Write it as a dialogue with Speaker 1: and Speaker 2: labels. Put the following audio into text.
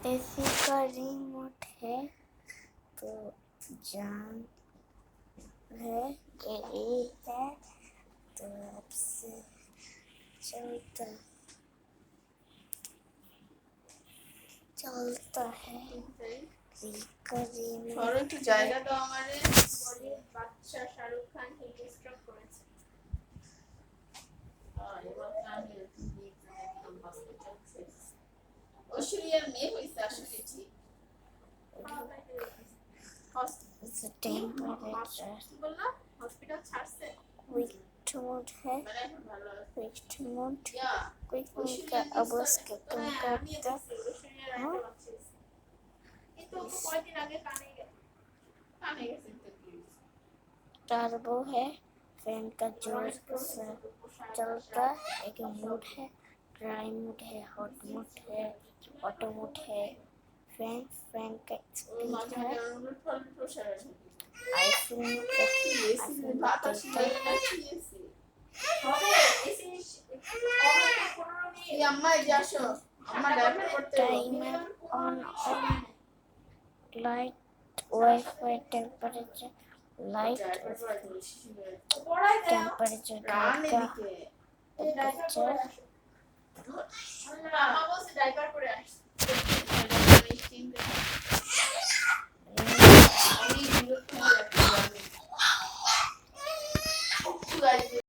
Speaker 1: AC का remote है तो जान है, यही है तो आपसे चलता है
Speaker 2: ধরো একটু জায়গা দাও আমারে। বাচ্চা শাহরুখ খান হিট স্ট্রোক করেছে। এবার আমি একদম হসপিটাল শেষ। ঐশ্বরিয়ার মেয়ে হয়েছে আসলে ঠিক। হসপিটাল ছাড়ছে
Speaker 1: क्विक मोड है,
Speaker 2: মানে এখন ভালো আছে।
Speaker 1: क्विक मोड
Speaker 2: ইয়া
Speaker 1: क्विक मोड का
Speaker 2: ঐশ্বরিয়ার
Speaker 1: अब उसके कम
Speaker 2: আমি
Speaker 1: करता
Speaker 2: দেখছি ঐশ্বরিয়ার একটা বাচ্চা হয়েছে। কিন্তু কয়েকদিন আগে কানে গেছে তো কি
Speaker 1: टर्बो है, फैन का जोर से चलता, एक मोड है, ड्राई मोड है, हॉट मोड है, ऑटो मोड है, फैन का स्पीड है, आईफोन का
Speaker 2: বাতাস
Speaker 1: देता है,
Speaker 2: আম্মা এই যে আসো আম্মা ডাইপার করতে
Speaker 1: timer on off, light wifi temperature, light temperature
Speaker 2: run
Speaker 1: का
Speaker 2: এদিকে
Speaker 1: टेम्परेचर
Speaker 2: আম্মা বলছে ডাইপার